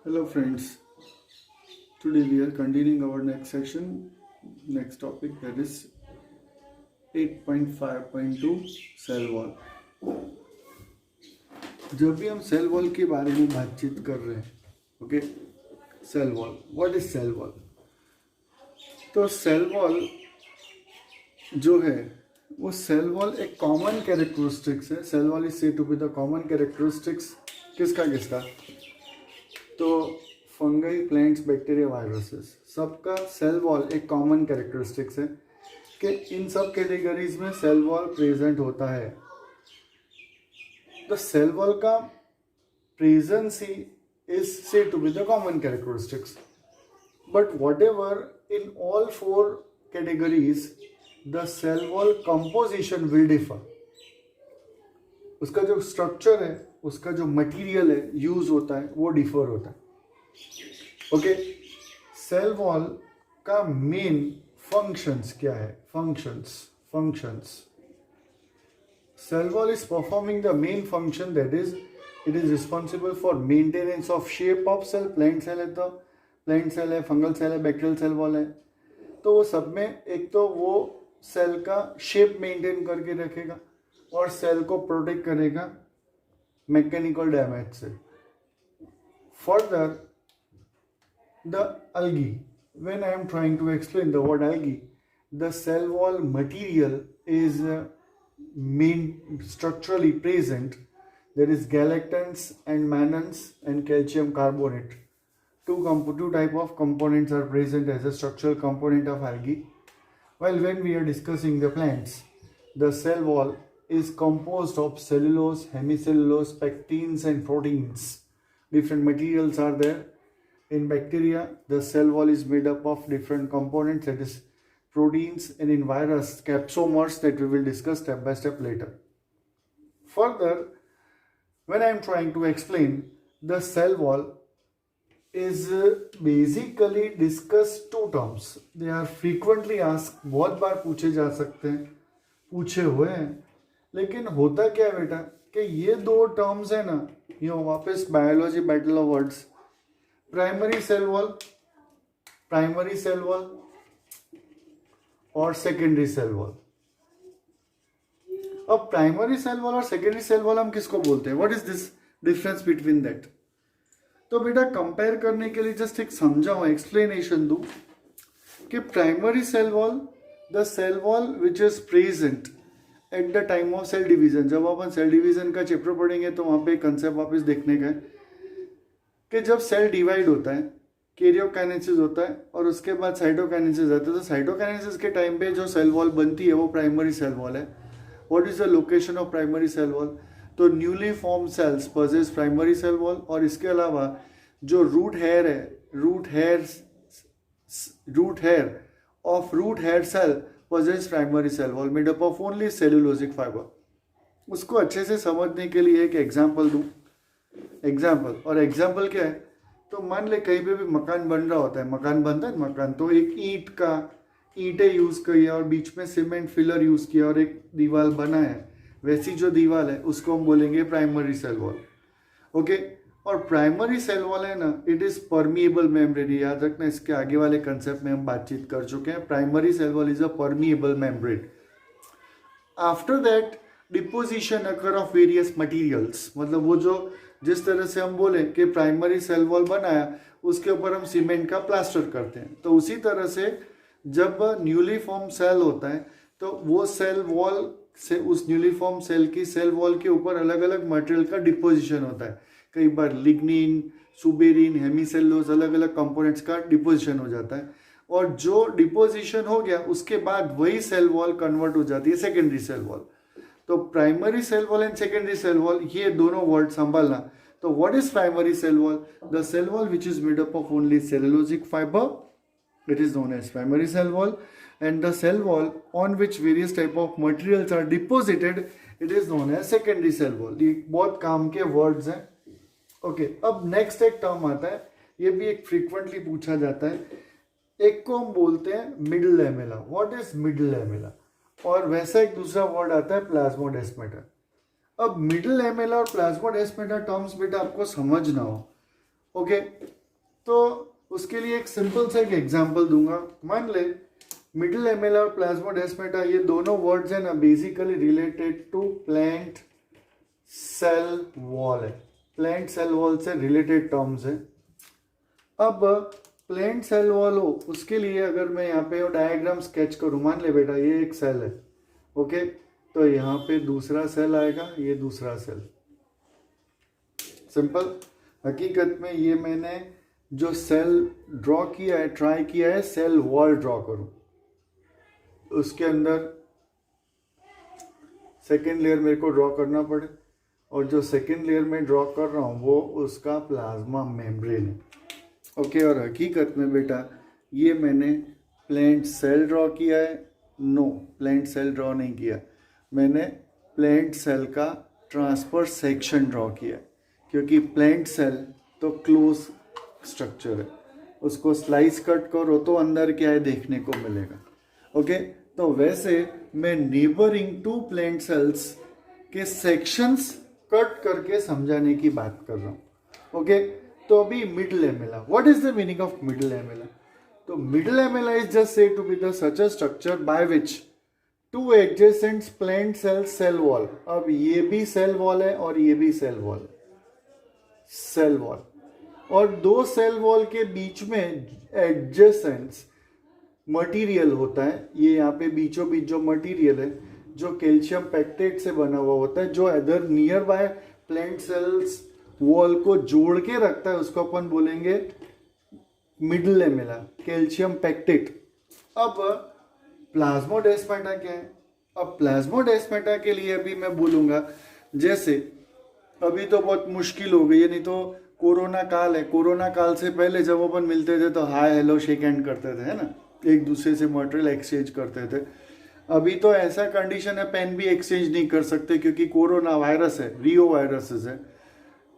Hello friends, today we are continuing our next section, next topic, that is 8.5.2 cell wall. जब भी हम cell wall के बारे में बातचीत कर रहे हैं, okay, cell wall, what is cell wall? तो सेल वॉल जो है वो सेल वॉल एक कॉमन कैरेक्टरिस्टिक्स है। Cell wall is said to be the common characteristics किसका? तो फंगई, प्लांट्स, बैक्टीरिया, वायरसेस, सबका सेल वॉल एक कॉमन कैरेक्टरिस्टिक्स है कि इन सब कैटेगरीज में सेल वॉल प्रेजेंट होता है। तो सेल वॉल का प्रेजेंस ही is said to be the common characteristics, but whatever in all four categories the cell wall composition will differ. उसका जो स्ट्रक्चर है, उसका जो मटेरियल है यूज होता है, वो डिफर होता है। ओके, सेल वॉल का मेन फंक्शंस क्या है? Functions cell wall is performing the main function, that is it is responsible for maintenance of shape of cell. Plant cell है तो प्लांट सेल है, फंगल सेल है, bacterial cell wall है। तो वो सब में एक तो वो सेल का शेप मेंटेन करके रखेगा और सेल को प्रोटेक्ट करेगा मैकेनिकल डैमेज से। Further, the algae, when I am trying to explain the word algae, the cell wall material is structurally present. There is galactans and mannans and calcium carbonate. Two type of components are present as a structural component of algae. While when we are discussing the plants, the cell wall is composed of cellulose, hemicellulose, pectins and proteins. Different materials are there. In bacteria, the cell wall is made up of different components, that is proteins, and in virus, capsomers, that we will discuss step by step later. Further, when I am trying to explain, the cell wall is basically discussed two terms. They are frequently asked, बहुत बार पूछे जा सकते हैं, पूछे हुए हैं। लेकिन होता क्या है बेटा कि ये दो टर्म्स है ना, ये वापस biology battle of words, primary cell wall और सेकेंडरी सेल वॉल। अब प्राइमरी सेल वॉल और सेकेंडरी सेल वॉल हम किसको बोलते हैं? What is this difference between that? तो बेटा कंपेयर करने के लिए जस्ट एक समझाऊं, एक्सप्लेनेशन दूं कि primary cell wall, the cell wall which is present at the time of cell division. जब अपन सेल डिवीजन का चैप्टर पढ़ेंगे तो वहां पे कंसेप्ट वापस देखने का है कि जब सेल डिवाइड होता है, कैरियोकाइनेसिस होता है और उसके बाद साइटोकाइनेसिस आता है। तो साइटोकाइनेसिस के टाइम पे जो सेल वॉल बनती है वो प्राइमरी सेल वॉल है। What is the location of primary cell wall? तो newly form cells possess primary cell wall, और इसके अलावा जो रूट हेयर है, root hair of root hair cell possess primary cell wall made up of only cellulosic fibre. उसको अच्छे से समझने के लिए एक एग्जाम्पल दूं। और एग्जाम्पल क्या है? तो मान ले कहीं पे भी मकान बन रहा होता है, मकान बनता है मकान, तो एक ईंटें यूज की और बीच में सीमेंट फिलर यूज किया और एक दीवार बना है। वैसी जो दीवार है उसको हम बोलेंगे प्राइमरी सेल वॉल। ओके, और प्राइमरी सेल वॉल है ना, इट इज परमिएबल मेम्ब्रेन। याद रखना, इसके आगे वाले कंसेप्ट में हम बातचीत कर चुके हैं। Primary cell wall is a permeable membrane. After that deposition occur of various materials, मतलब वो जो जिस तरह से हम बोले कि प्राइमरी सेल वॉल बनाया उसके ऊपर हम सीमेंट का प्लास्टर करते हैं, तो उसी तरह से जब न्यूली फॉर्म सेल होता है तो वो सेल वॉल से उस न्यूली फॉर्म सेल की सेल वॉल के ऊपर अलग अलग मटेरियल का डिपोजिशन होता है। कई बार लिग्निन, सुबेरिन, हेमिसेलुलोज, अलग अलग कंपोनेंट्स का डिपोजिशन हो जाता है, और जो डिपोजिशन हो गया उसके बाद वही सेल वॉल कन्वर्ट हो जाती है सेकेंडरी सेल वॉल। तो primary cell wall and secondary cell wall, ये दोनों वर्ड संभालना। तो what is primary cell wall? The cell wall which is made up of only cellulosic fibre, it is known as primary cell wall, and the cell wall on which various type of materials are deposited, it is known as secondary cell wall. ये बहुत काम के words हैं। Okay, अब next एक term आता है, ये भी एक फ्रीक्वेंटली पूछा जाता है। एक को हम बोलते हैं middle lamella. What is middle lamella? और वैसा एक दूसरा वर्ड आता है प्लाज्मोडेस्माटा। अब मिडल लैमेला और प्लाज्मोडेस्माटा टर्म्स बेटा आपको समझना हो ओके, तो उसके लिए एक सिंपल सा एक एग्जांपल दूंगा। मान ले मिडिल एमेला और प्लाज्मोडेस्माटा ये दोनों वर्ड्स हैं ना basically related to plant cell wall है, प्लांट सेल वॉल से रिलेटेड टर्म्स है। अब प्लांट सेल वॉल हो उसके लिए अगर मैं यहाँ पे डायग्राम स्केच करूँ, मान ले बेटा ये एक सेल है, ओके, तो यहाँ पे दूसरा सेल आएगा, ये दूसरा सेल, सिंपल। हकीकत में ये मैंने जो सेल ड्रॉ किया है, ट्राई किया है सेल वॉल ड्रॉ करूं, उसके अंदर सेकेंड लेयर मेरे को ड्रॉ करना पड़े, और जो सेकेंड लेयर में ड्रॉ कर रहा हूं वो उसका प्लाज्मा मेम्ब्रेन है, ओके। और हकीकत में बेटा ये मैंने प्लांट सेल ड्रॉ किया है, नो प्लांट सेल ड्रॉ नहीं किया, मैंने प्लांट सेल का ट्रांसफर सेक्शन ड्रॉ किया है, क्योंकि प्लांट सेल तो क्लोज स्ट्रक्चर है, उसको स्लाइस कट करो तो अंदर क्या है देखने को मिलेगा, ओके। तो वैसे मैं नेबरिंग टू प्लांट सेल्स के सेक्शंस कट करके समझाने की बात कर रहा हूँ, ओके। तो अभी middle lamella, what is the meaning of middle lamella? तो middle lamella is just said to be the such a structure by which two adjacent plant cell cell wall, अब ये भी सेल वॉल है और ये भी सेल वॉल है, cell wall, और दो सेल वॉल के बीच में एडजेसेंट मटेरियल होता है, ये यहाँ पे बीचों बीच जो मटेरियल है जो कैल्शियम पैक्टेट से बना हुआ होता है, जो other near by plant cells wall को जोड़ के रखता है, उसको अपन बोलेंगे मिडिल एमेला, कैल्शियम पैक्टेट। अब प्लाज्मोडेस्माटा क्या है? अब प्लाज्मोडेस्माटा के लिए अभी मैं बोलूंगा, जैसे अभी तो बहुत मुश्किल हो गई है, नहीं तो कोरोना काल है, कोरोना काल से पहले जब अपन मिलते थे तो हाय हेलो शेक हैंड करते थे, है ना, एक दूसरे से मटेरियल एक्सचेंज करते थे। अभी तो ऐसा कंडीशन है पेन भी एक्सचेंज नहीं कर सकते क्योंकि कोरोना वायरस है, रियो वायरसेस है,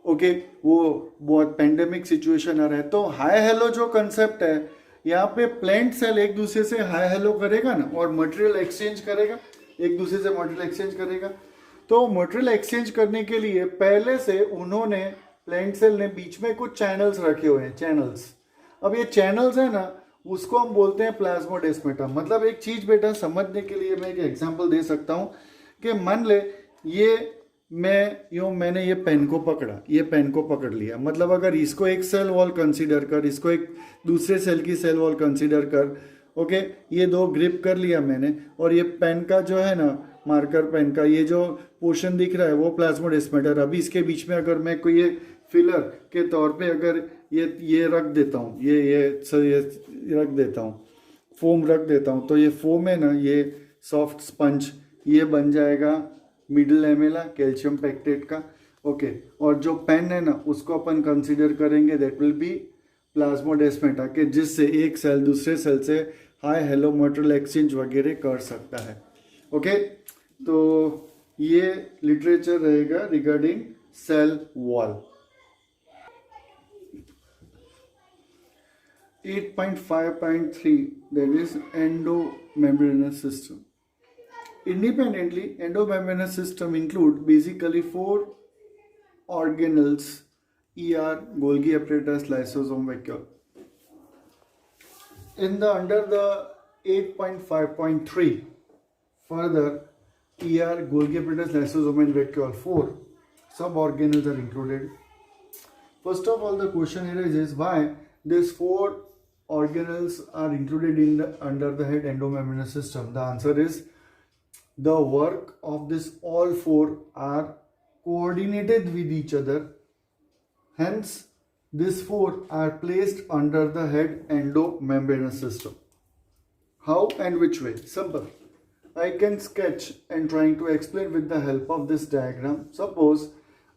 ओके, वो बहुत पेंडेमिक सिचुएशन आ रहा है। तो हाय हेलो जो कंसेप्ट है यहाँ पे प्लांट सेल एक दूसरे से हाय हेलो करेगा ना, और मटेरियल एक्सचेंज करेगा, एक दूसरे से मटेरियल एक्सचेंज करेगा। तो मटेरियल एक्सचेंज करने के लिए पहले से उन्होंने प्लांट सेल ने बीच में कुछ चैनल्स रखे हुए हैं, चैनल्स। अब ये चैनल्स है ना, उसको हम बोलते हैं प्लाज्मोडेस्माटा। मतलब एक चीज बेटा समझने के लिए मैं एक एग्जांपल दे सकता हूँ कि मान ले ये मैंने ये पेन को पकड़ा, ये पेन को पकड़ लिया, मतलब अगर इसको एक सेल वॉल कंसीडर कर, इसको एक दूसरे सेल की सेल वॉल कंसीडर कर, ओके, ये दो ग्रिप कर लिया मैंने, और ये पेन का जो है ना, मार्कर पेन का ये जो पोर्शन दिख रहा है वो प्लाज्मोडेस्माटा। अभी इसके बीच में अगर मैं कोई ये फिलर के तौर पे अगर ये रख देता हूँ, ये रख देता हूँ, फोम रख देता हूँ, तो ये फोम है ना, ये सॉफ्ट स्पंज, ये बन जाएगा मिडिल एमेला कैल्शियम पैक्टेट का, ओके। और जो पेन है ना उसको अपन कंसीडर करेंगे दैट विल बी प्लाज्मोडेस्माटा, के जिससे एक सेल दूसरे सेल से हाय हेलो मटेरियल एक्सचेंज वगैरह कर सकता है, ओके। तो ये लिटरेचर रहेगा regarding cell wall. 8.5.3 that is endomembranous system. Independently, endomembranous system include basically 4 organelles: ER, Golgi apparatus, lysosome, vacuole. Under the 8.5.3, further ER, Golgi apparatus, lysosome and vacuole, 4 suborganelles are included. First of all, the question here is why these 4 organelles are included under the head endomembranous system. The answer is the work of this all 4 are coordinated with each other, hence these 4 are placed under the head endomembranous system. How and which way? Simple. I can sketch and trying to explain with the help of this diagram. Suppose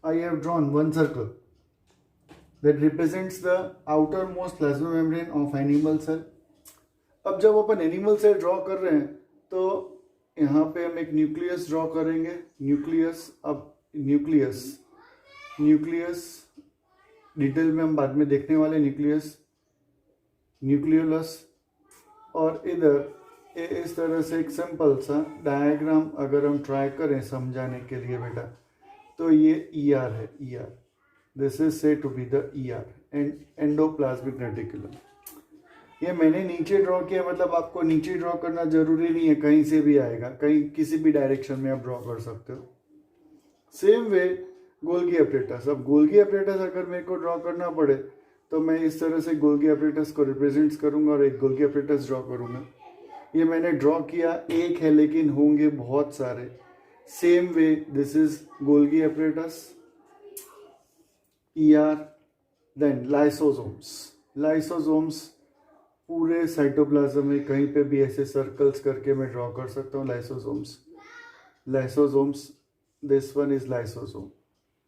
I have drawn one circle that represents the outermost plasma membrane of animal cell. अब जब अपन animal cell draw कर रहे हैं तो यहाँ पे हम एक न्यूक्लियस ड्रॉ करेंगे, न्यूक्लियस। अब न्यूक्लियस डिटेल में हम बाद में देखने वाले, न्यूक्लियोलस, और इधर इस तरह से एक सिंपल सा डायग्राम अगर हम ट्राई करें समझाने के लिए बेटा, तो ये ER है, ER this is say to be the ER and endoplasmic reticulum. ये मैंने नीचे ड्रॉ किया, मतलब आपको नीचे ड्रॉ करना जरूरी नहीं है, कहीं से भी आएगा, कहीं किसी भी डायरेक्शन में आप ड्रॉ कर सकते हो। Same way Golgi apparatus. अब गोल्गी अपरेटस अगर मेरे को ड्रॉ करना पड़े तो मैं इस तरह से गोल्गी अपरेटस को रिप्रेजेंट करूंगा और एक गोल्गी अपरेटस ड्रॉ करूंगा। ये मैंने ड्रॉ किया, एक है लेकिन होंगे बहुत सारे। Same way this is Golgi apparatus, ER, then lysosomes. Lysosomes पूरे साइटोप्लाज्म में कहीं पे भी ऐसे सर्कल्स करके मैं ड्रॉ कर सकता हूँ lysosomes. Lysosomes, this one is lysosome.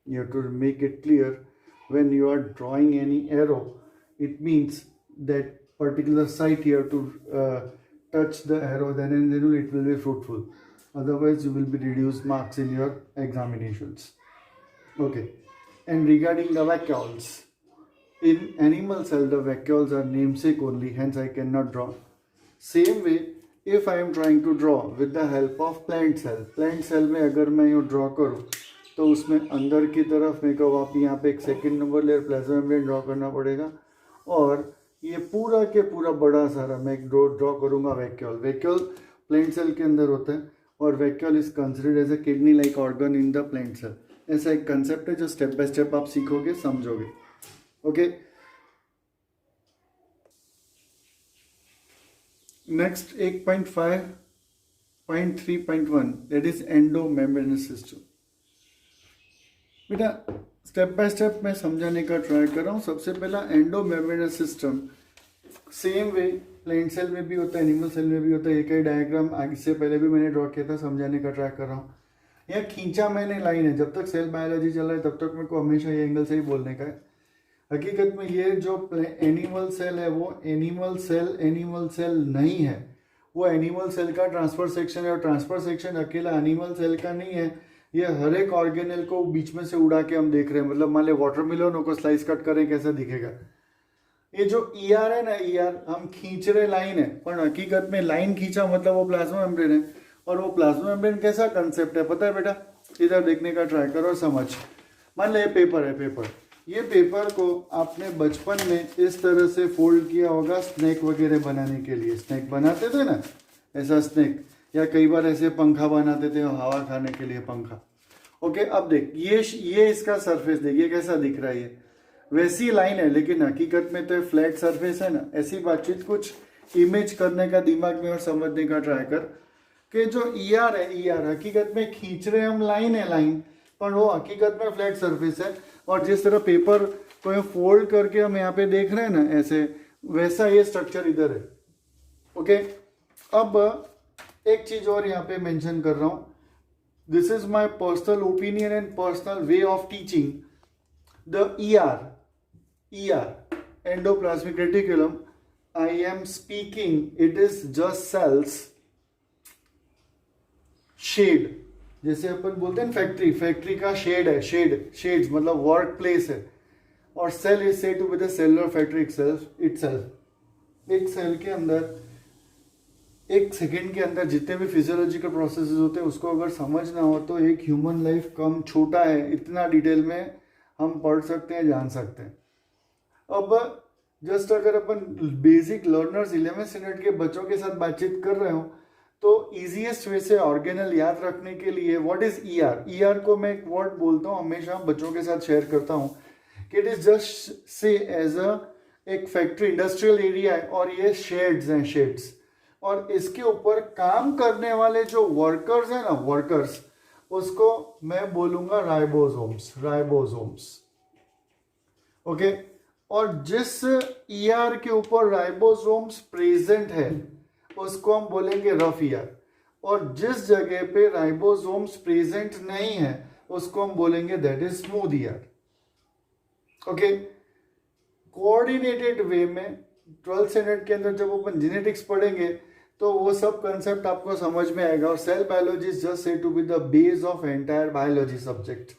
You have to make it clear when you are drawing any arrow, it means that particular site you have to touch the arrow, then and then it will be fruitful. Otherwise you will be reduced marks in your examinations. Okay, and regarding the vacuoles, in animal cell the vacuoles are namesake only, hence I cannot draw. Same way if I am trying to draw with the help of plant cell में अगर मैं ये draw करूँ तो उसमें अंदर की तरफ मेरे को आप यहाँ पे एक second number layer plasma membrane draw करना पड़ेगा, और ये पूरा के पूरा बड़ा सारा मैं ड्रॉ करूँगा वैक्यूल। वैक्यूल प्लांट सेल के अंदर होता है और vacuole is considered as a kidney like organ in the plant cell. ऐसा एक कंसेप्ट है जो स्टेप बाय स्टेप आप सीखोगे, समझोगे। Okay, next 8.5.3.1 that is endomembranous system. बेटा स्टेप बाय स्टेप मैं समझाने का ट्राई कर रहा हूँ। सबसे पहला endomembranous system same way plant cell में भी होता है, एनिमल सेल में भी होता है। एक ही डायग्राम इससे पहले भी मैंने ड्रॉ किया था, समझाने का ट्राई कर रहा हूँ। यहाँ खींचा मैंने लाइन है, जब तक सेल बायोलॉजी चल रहा है तब तक मेरे को हमेशा ये एंगल से ही बोलने का है। हकीकत में ये जो एनिमल सेल है वो एनिमल सेल नहीं है, वो एनिमल सेल का ट्रांसफर सेक्शन है। और ट्रांसफर सेक्शन अकेला एनिमल सेल का नहीं है, ये हर एक ऑर्गेनेल को बीच में से उड़ा के हम देख रहे हैं। मतलब मान ले वाटरमेलन को स्लाइस कट करें कैसा दिखेगा। ये जो ईआर है ना, ईआर हम खींच रहे लाइन है, पर हकीकत में लाइन खींचा मतलब वो प्लाज्मा मेम्ब्रेन है। और वो प्लाज्मा मेम्ब्रेन कैसा कंसेप्ट है पता है बेटा? इधर देखने का ट्राई करो और समझ। मान ले पेपर है, पेपर, ये पेपर को आपने बचपन में इस तरह से फोल्ड किया होगा स्नैक वगैरह बनाने के लिए। स्नैक बनाते थे ना, ऐसा स्नैक, या कई बार ऐसे पंखा बनाते थे हवा खाने के लिए पंखा। ओके, अब देख ये इसका सरफेस देखिए कैसा दिख रहा है। ये वैसी लाइन है लेकिन हकीकत में तो फ्लैट सरफेस है ना। ऐसी बातचीत कुछ इमेज करने का दिमाग में और समझने का ट्राई कर कि जो ईआर है, ईआर हकीकत में खींच रहे हम लाइन है, लाइन, पर वो हकीकत में फ्लैट सरफेस है। और जिस तरह पेपर को फोल्ड करके हम यहाँ पे देख रहे हैं ना ऐसे, वैसा ये स्ट्रक्चर इधर है। ओके, अब एक चीज और यहाँ पे मेंशन कर रहा हूँ। This is my personal opinion and personal way of teaching. The ER endoplasmic reticulum, I am speaking, it is just cells shed. जैसे अपन बोलते हैं फैक्ट्री का शेड है, शेड्स मतलब वर्क प्लेस है। और cell is said to be the cellular factory itself. एक सेल के अंदर एक सेकेंड के अंदर जितने भी फिजियोलॉजिकल प्रोसेसेस होते हैं उसको अगर समझना हो तो एक ह्यूमन लाइफ कम छोटा है, इतना डिटेल में हम पढ़ सकते हैं, जान सकते हैं। अब जस्ट अगर अपन बेसिक लर्नर्स 11th स्टैंडर्ड के बच्चों के साथ बातचीत कर रहे हो तो इजीएस्ट वे से ऑर्गेनल याद रखने के लिए व्हाट इज ईआर। ईआर को मैं एक वर्ड बोलता हूँ, हमेशा बच्चों के साथ शेयर करता हूँ कि it is just say as एक फैक्ट्री, इंडस्ट्रियल एरिया है और ये शेड्स हैं, शेड्स। और इसके ऊपर काम करने वाले जो वर्कर्स हैं ना, वर्कर्स, उसको मैं बोलूंगा राइबोसोम्स। ओके, और जिस ईआर के ऊपर राइबोसोम्स प्रेजेंट है उसको हम बोलेंगे रफ ईआर। और जिस जगह पे राइबोसोम्स प्रेजेंट नहीं है उसको हम बोलेंगे that is smooth ER. Okay, coordinated way में 12th स्टैंडर्ड के अंदर जब अपन जेनेटिक्स पढ़ेंगे तो वो सब कंसेप्ट आपको समझ में आएगा। और cell biology is just said to be the base of entire biology subject.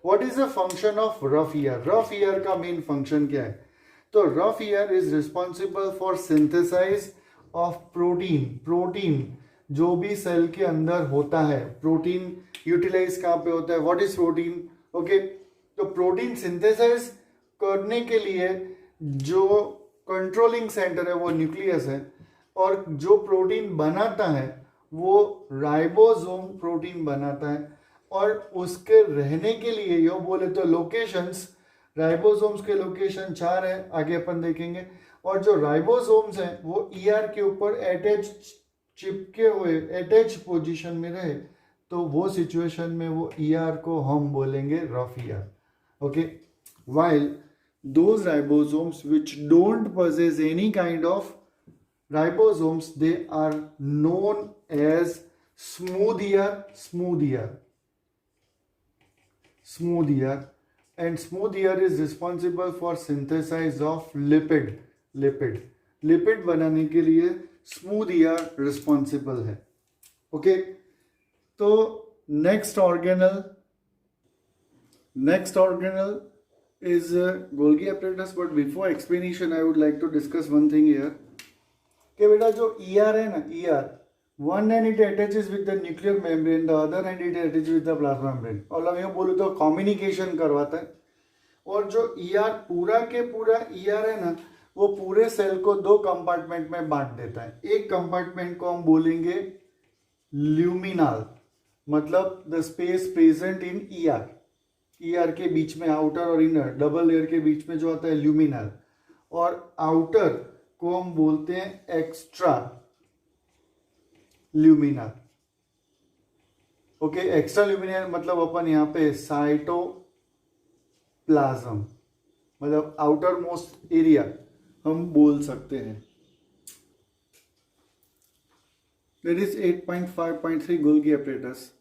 What is the function of rough ER? Rough ER का मेन फंक्शन क्या है? तो rough ER is responsible for synthesize of protein जो भी cell के अंदर होता है। प्रोटीन यूटिलाइज कहाँ पे होता है? What is protein? ओके, तो प्रोटीन सिंथेसाइज करने के लिए जो कंट्रोलिंग सेंटर है वो न्यूक्लियस है, और जो प्रोटीन बनाता है वो राइबोसोम प्रोटीन बनाता है। और उसके रहने के लिए यो बोले तो लोकेशंस, राइबोसोम्स के लोकेशन 4 है, आगे अपन देखेंगे। और जो राइबोसोम्स हैं वो ईआर के ऊपर अटैच चिपके हुए अटैच पोजीशन में रहे, तो वो सिचुएशन में वो ईआर को हम बोलेंगे rough ER. Okay, while those ribosomes which don't possess any kind of ribosomes, they are known as smooth ER, and smooth ER is responsible for synthesis of lipid बनाने के लिए स्मूथ ER रिस्पॉन्सिबल है। Okay, तो next organelle is Golgi apparatus, but before explanation I would like to discuss one thing here कि बेटा जो ER है ना, ER one hand it attaches with the nuclear membrane, the other hand it attaches with the plasma membrane, और मैं बोलूँ तो communication करवाता है। और जो ER पूरा के पूरा ER है ना, वो पूरे सेल को 2 कंपार्टमेंट में बांट देता है। एक कंपार्टमेंट को हम बोलेंगे ल्यूमिनल, मतलब the space present in ER के बीच में आउटर और इनर डबल लेयर के बीच में जो होता है ल्यूमिनल, और आउटर को हम बोलते हैं extra luminal. Okay, extra luminal मतलब अपन यहाँ पे साइटोप्लाज्म, मतलब आउटर मोस्ट एरिया हम बोल सकते हैं। That is 8.5.3 Golgi apparatus.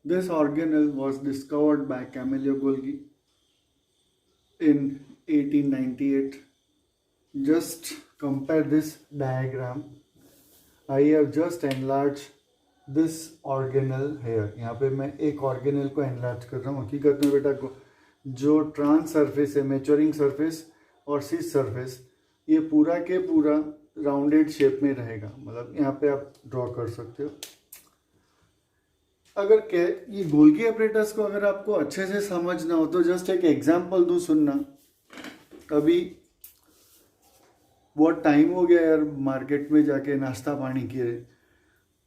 This organelle was discovered by Camillo Golgi in 1898. Just compare this diagram. I have just enlarged this organelle here. यहाँ पे मैं एक organelle को enlarge कर रहा हूँ। हकीकत में बेटा को जो ट्रांस सरफेस है, मैच्योरिंग सरफेस और सिस सरफेस, ये पूरा के पूरा राउंडेड शेप में रहेगा। मतलब यहाँ पे आप ड्रॉ कर सकते हो। अगर के ये गोल्गी apparatus को अगर आपको अच्छे से समझना हो तो जस्ट एक एग्जांपल दूं, सुनना। अभी बहुत टाइम हो गया यार मार्केट में जाके नाश्ता पानी किए,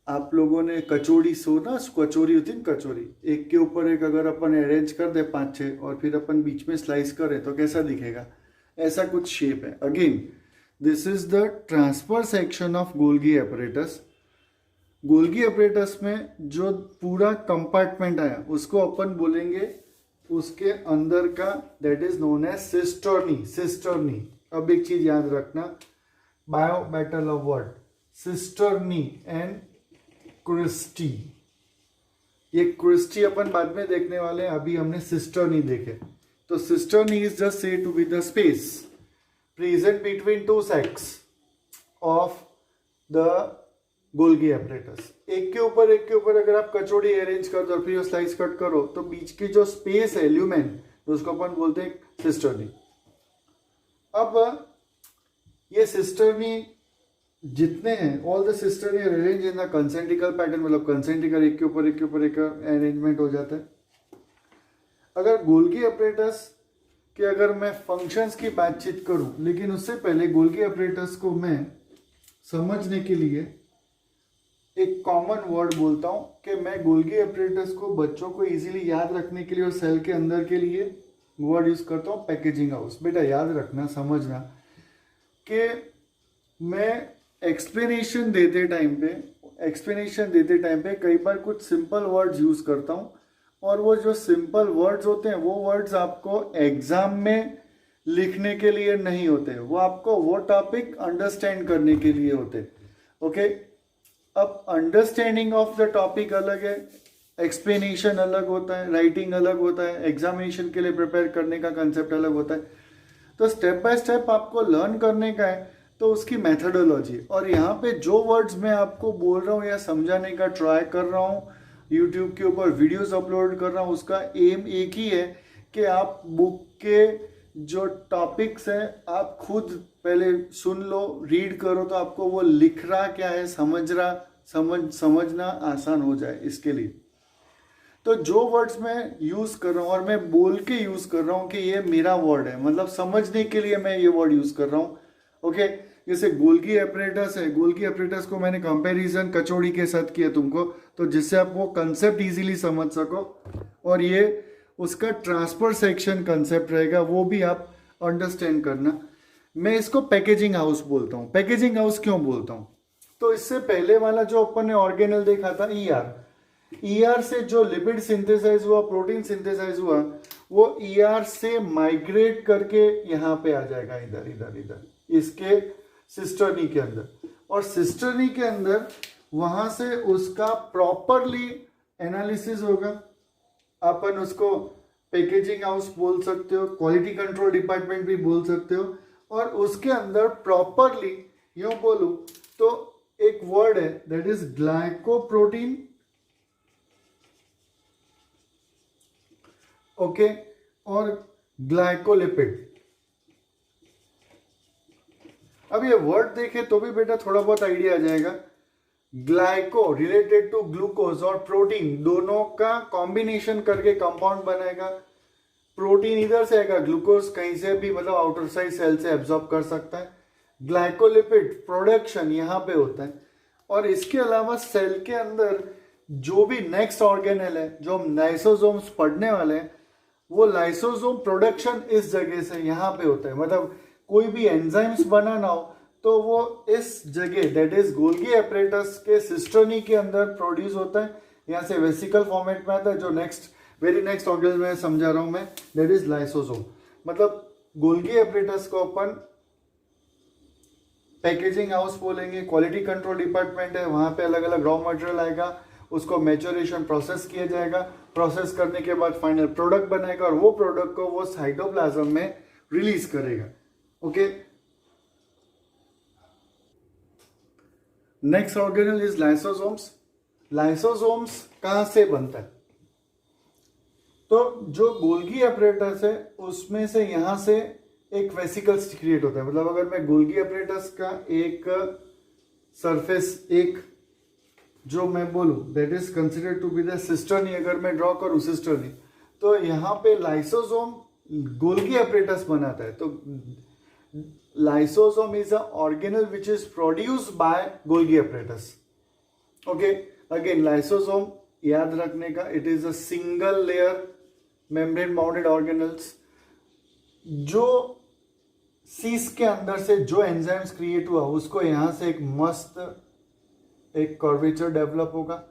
आप लोगों ने कचौड़ी कचौरी होती है, कचौरी एक के ऊपर एक अगर अपन अरेंज कर दे 5-6 और फिर अपन बीच में स्लाइस करें तो कैसा दिखेगा, ऐसा कुछ शेप है। Again this is the transfer section of Golgi apparatus। Golgi apparatus में जो पूरा कंपार्टमेंट आया उसको अपन बोलेंगे उसके अंदर का, that is known as cisternae. अब एक चीज याद रखना, bio battle of word, cisternae and cristae. ये क्रिस्टी अपन बाद में देखने वाले हैं, अभी हमने सिस्टर्नी देखे। तो cisternae is just said to be the space present between 2 sacs of the Golgi apparatus। एक के ऊपर अगर आप कचौड़ी अरेंज कर दो और फिर स्लाइस कट करो तो बीच की जो स्पेस है ल्यूमेन, उसको अपन बोलते हैं सिस्टर्नी। अब ये सिस्टर्नी जितने हैं, all the cisternae arrange in the concentrical pattern, मतलब कंसेंट्रिकल एक के ऊपर एक अरेंजमेंट हो जाता है। अगर गोल्गी apparatus कि अगर मैं फंक्शंस की बातचीत करूं, लेकिन उससे पहले गोल्गी apparatus को मैं समझने के लिए एक कॉमन वर्ड बोलता हूं कि मैं गोल्गी apparatus को बच्चों को इजीली याद रखने के लिए और सेल के अंदर के लिए वर्ड यूज करता हूं पैकेजिंग हाउस। बेटा याद रखना, समझना कि मैं एक्सप्लेनेशन देते टाइम पे कई बार कुछ सिंपल वर्ड्स यूज करता हूं, और वो जो सिंपल वर्ड्स होते हैं वो वर्ड्स आपको एग्जाम में लिखने के लिए नहीं होते, वो आपको वो टॉपिक अंडरस्टैंड करने के लिए होते। ओके, अब अंडरस्टैंडिंग ऑफ द टॉपिक अलग है, एक्सप्लेनेशन अलग होता है, राइटिंग अलग होता है, एग्जामिनेशन के लिए प्रिपेयर करने का कंसेप्ट अलग होता है। तो स्टेप बाय स्टेप आपको लर्न करने का है, तो उसकी मेथडोलॉजी। और यहाँ पे जो वर्ड्स मैं आपको बोल रहा हूँ या समझाने का ट्राई कर रहा हूँ, यूट्यूब के ऊपर वीडियोस अपलोड कर रहा हूँ, उसका एम एक ही है कि आप बुक के जो टॉपिक्स हैं आप खुद पहले सुन लो, रीड करो, तो आपको वो लिख रहा क्या है समझना आसान हो जाए। इसके लिए तो जो वर्ड्स मैं यूज कर रहा हूँ और मैं बोल के यूज कर रहा हूँ कि ये मेरा वर्ड है, मतलब समझने के लिए मैं ये वर्ड यूज कर रहा हूँ। ओके, जैसे गोल्गी एपरेटस है, गोल्गी एपरेटस को मैंने कंपैरिजन कचौड़ी के साथ किया तुमको, तो जिससे आप वो कंसेप्ट इजीली समझ सको। और ये उसका ट्रांसफर सेक्शन कंसेप्ट रहेगा, वो भी आप अंडरस्टैंड करना। मैं इसको पैकेजिंग हाउस बोलता हूँ। पैकेजिंग हाउस क्यों बोलता हूँ? तो इससे पहले वाला जो अपन ने ऑर्गेनल देखा था ईआर, ईआर से जो लिपिड सिंथेसाइज हुआ, प्रोटीन सिंथेसाइज हुआ, वो ईआर से माइग्रेट करके यहाँ पे आ जाएगा, इधर इधर इधर इसके सिस्टर्नी के अंदर। और सिस्टर्नी के अंदर वहां से उसका प्रॉपरली एनालिसिस होगा। अपन उसको पैकेजिंग हाउस बोल सकते हो, क्वालिटी कंट्रोल डिपार्टमेंट भी बोल सकते हो। और उसके अंदर प्रॉपरली यूं बोलूं तो एक वर्ड है दैट इज ग्लाइकोप्रोटीन, ओके, और ग्लाइकोलिपिड। अब ये वर्ड देखे तो भी बेटा थोड़ा बहुत आइडिया आ जाएगा। ग्लाइको रिलेटेड टू ग्लूकोज और प्रोटीन दोनों का कॉम्बिनेशन करके कंपाउंड बनाएगा। प्रोटीन इधर से आएगा, ग्लूकोज कहीं से भी मतलब आउटर साइड सेल से एब्जॉर्ब कर सकता है। ग्लाइकोलिपिड प्रोडक्शन यहाँ पे होता है। और इसके अलावा सेल के अंदर जो भी नेक्स्ट ऑर्गेनल है, जो हम लाइसोसोम्स पढ़ने वाले हैं, वो लाइसोसोम प्रोडक्शन इस जगह से यहाँ पे होता है। मतलब कोई भी एंजाइम्स बनाना हो तो वो इस जगह दैट इज गोल्गी एपरेटस के सिस्टर्नी के अंदर प्रोड्यूस होता है। यहाँ से वेसिकल फॉर्मेट में आता है, जो नेक्स्ट वेरी नेक्स्ट ऑर्गेनल में समझा रहा हूं मैं, दैट इज लाइसोसोम। मतलब गोल्गी एपरेटस को अपन पैकेजिंग हाउस बोलेंगे, क्वालिटी कंट्रोल डिपार्टमेंट है, वहां पे अलग अलग रॉ मटेरियल आएगा, उसको मैच्योरेशन प्रोसेस किया जाएगा, प्रोसेस करने के बाद फाइनल प्रोडक्ट बनाएगा और वो प्रोडक्ट को वो साइटोप्लाज्म में रिलीज करेगा। Okay, next organelle is lysosomes. Lysosomes कहां से बनता है? तो जो गोल्गी एपरेटस है उसमें से यहां से एक वेसिकल्स क्रिएट होता है। मतलब अगर मैं गोल्गी एपरेटस का एक सरफेस, एक जो मैं बोलूं that is considered to be the cisternae, अगर मैं ड्रॉ करूं सिस्टर्नी, तो यहाँ पे लाइसोसोम गोल्गी एपरेटस बनाता है। तो lysosome is an organelle which is produced by Golgi apparatus. Okay, again lysosome याद रखने का, it is a single layer membrane mounted organelles। जो सीस के अंदर से जो एंजाइम्स क्रिएट हुआ उसको यहाँ से एक मस्त एक कर्वेचर डेवलप होगा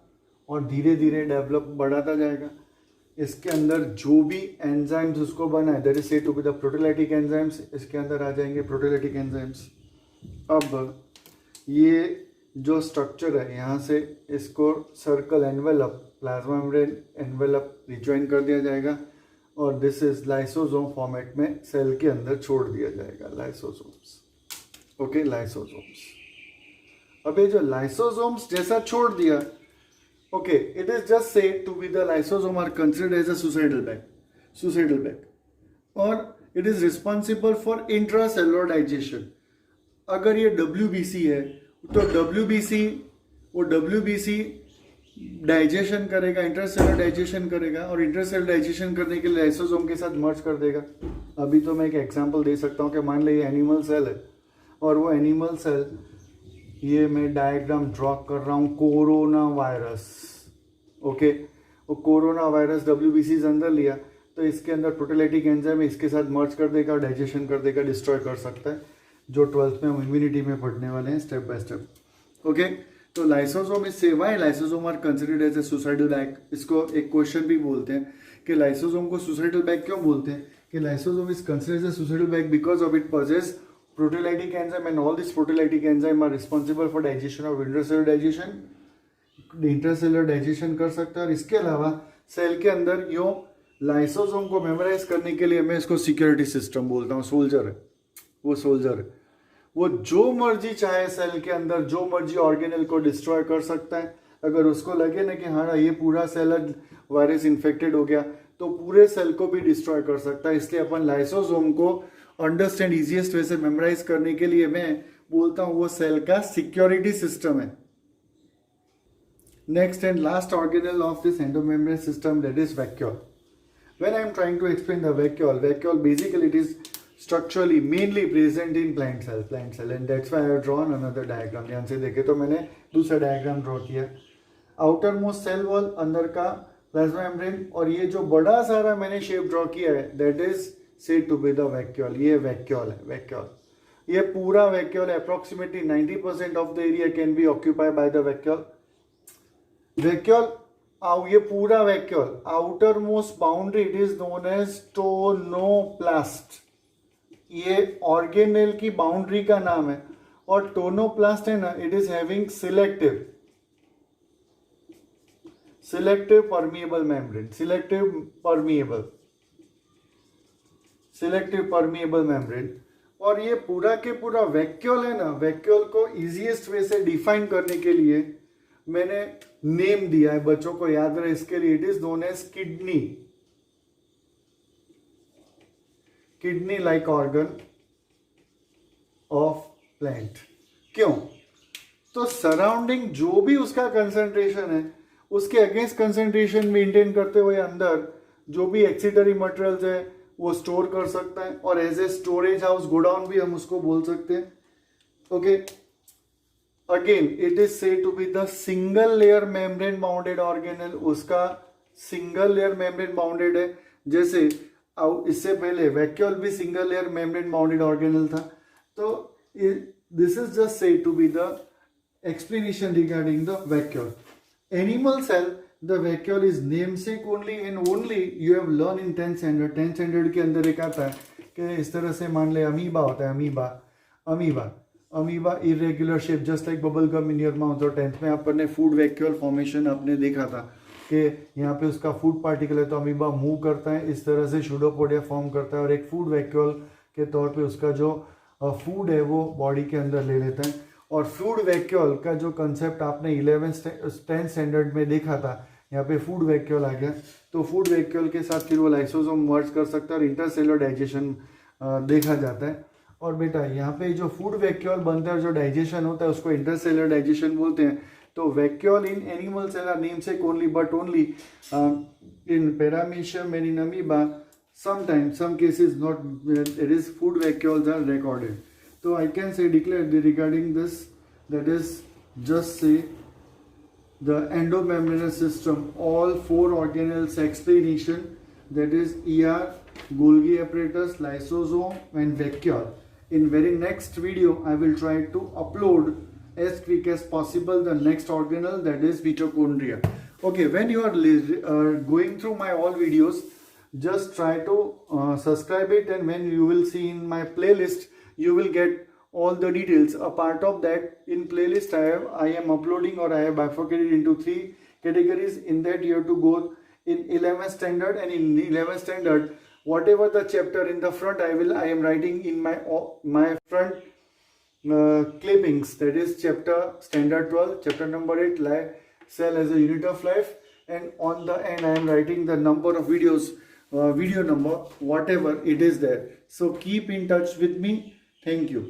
और धीरे धीरे डेवलप बढ़ाता जाएगा। इसके अंदर जो भी एंजाइम्स उसको बना है that is said to be the proteolytic enzymes, इसके अंदर आ जाएंगे प्रोटीलाइटिक एंजाइम्स। अब ये जो स्ट्रक्चर है यहाँ से इसको circle envelope, plasma membrane envelope rejoin कर दिया जाएगा और दिस इज लाइसोसोम फॉर्मेट में सेल के अंदर छोड़ दिया जाएगा, लाइसोसोम्स। Okay, lysosomes. अब ये जो लाइसोसोम्स जैसा छोड़ दिया, okay, it is just said to be the lysosome are considered as a suicidal bag, or it is responsible for intracellular digestion। अगर ये WBC है तो वो WBC डाइजेशन करेगा, इंट्रासेलुलर डाइजेशन करेगा और इंट्रासेलुलर डाइजेशन करने के लिए लाइसोसोम के साथ मर्ज कर देगा। अभी तो मैं एक एग्जांपल दे सकता हूँ कि मान लीजिए एनिमल सेल है और वो एनिमल सेल, ये मैं डायग्राम ड्रॉ कर रहा हूँ कोरोना वायरस। ओके, वो कोरोना वायरस WBC अंदर लिया तो इसके अंदर प्रोटीलाइटिक एंजाइम इसके साथ मर्ज कर देगा और डाइजेशन कर देगा, डिस्ट्रॉय कर सकता है, जो 12th में हम इम्यूनिटी में पढ़ने वाले हैं स्टेप बाय स्टेप। ओके, तो lysosome is say why lysosomes are considered as a suicidal bag. इसको एक क्वेश्चन भी बोलते हैं कि लाइसोसोम को सुसाइडल बैग क्यों बोलते हैं, कि lysosome is considered as a suicidal bag because of it possess proteolytic enzyme and all these proteolytic enzyme are responsible for digestion of intracellular digestion। Intracellular digestion कर सकता है। और इसके अलावा सेल के अंदर यूं लाइसोसोम को मेमोराइज करने के लिए मैं इसको सिक्योरिटी सिस्टम बोलता हूँ, सोल्जर है वो, सोल्जर है वो, जो मर्जी चाहे सेल के अंदर जो मर्जी ऑर्गेनल को डिस्ट्रॉय कर सकता है। अगर उसको लगे ना कि हाँ ये पूरा सेल वायरस इन्फेक्टेड हो गया तो पूरे सेल को भी डिस्ट्रॉय कर सकता है। इसलिए अपन लाइसोसोम को अंडरस्टैंड इजीएस्ट वे से मेमोराइज करने के लिए मैं बोलता हूं वो सेल का सिक्योरिटी सिस्टम है। Next and last organelle of this endomembrane system, that is vacuole. When I am trying to explain the vacuole basically it is structurally mainly present in plant cell, and that's why I have drawn another diagram. ध्यान से देखे तो मैंने दूसरा diagram draw किया. Outer most shell wall, अंदर का plasma membrane, और ये जो बड़ा सारा मैंने शेप ड्रॉ किया है that is said to be the vacuole. ये वैक्यूल है, वैक्यूल. ये पूरा vacuole approximately 90% of the area can be occupied by the vacuole. Vacuole, ये पूरा vacuole outermost boundary it is known as tonoplast. ये organelle की boundary का नाम है. और टोनोप्लास्ट है ना, it is having selective permeable membrane, selective permeable membrane. और ये पूरा के पूरा वैक्यूल है ना, वैक्यूल को इजीएस्ट वे से डिफाइन करने के लिए मैंने नेम दिया है, बच्चों को याद रहे इसके लिए. It is known as kidney like organ of plant. क्यों? तो सराउंडिंग जो भी उसका कंसंट्रेशन है उसके अगेंस्ट कंसंट्रेशन मेंटेन करते हुए अंदर जो भी एक्सिटरी मटेरियल्स है वो स्टोर कर सकता है, और as a storage house, godown भी हम उसको बोल सकते हैं. Okay, again it is said to be the single layer membrane bounded organelle. उसका सिंगल लेयर मेम्ब्रेन बाउंडेड है. जैसे इससे पहले वैक्यूल भी single layer membrane bounded organelle था. तो this is just said to be the explanation regarding the vacuole. Animal cell, the vacuole is namesake only and only you have learned in 10th standard. 10th standard के अंदर एक आता है कि इस तरह से मान ले अमीबा होता है. Amoeba irregular shape just like bubble gum in your mouth. और 10th में आपने फूड वैक्यूल फॉर्मेशन आपने देखा था कि यहाँ पे उसका फूड पार्टिकल है तो अमीबा मूव करता है, इस तरह से सूडोपोडिया फॉर्म करता है और एक फूड वैक्यूल के तौर पे उसका जो फूड है वो बॉडी के अंदर ले लेता है. और फूड वैक्यूल का जो कंसेप्ट आपने 10th स्टैंडर्ड में देखा था, यहाँ पे फूड वैक्यूल आ गया. तो फूड वैक्यूल के साथ फिर वो लाइसोसोम मर्ज कर सकता है और इंटरसेलुलर डाइजेशन देखा जाता है. और बेटा यहाँ पे जो फूड वैक्यूल बनता है, जो डाइजेशन होता है उसको इंटरसेलुलर डाइजेशन बोलते हैं. तो vacuole in animal cell are namesake only but only in paramecium and in amoeba sometimes some cases not, it is food vacuoles are recorded. So I can say declare regarding this, that is just say the endomembranous system, all 4 organelles explanation, that is ER, Golgi apparatus, lysosome and vacuole. In very next video I will try to upload as quick as possible the next organelle, that is mitochondria. Okay, when you are going through my all videos, just try to subscribe it, and when you will see in my playlist you will get all the details. A part of that in playlist I am uploading, or I have bifurcated into 3 categories. In that you have to go in 11th standard, and in 11th standard whatever the chapter in the front I am writing in my front clippings, that is chapter standard 12, chapter number 8, life cell as a unit of life, and on the end I am writing the number of videos, video number, whatever it is there. So keep in touch with me. Thank you.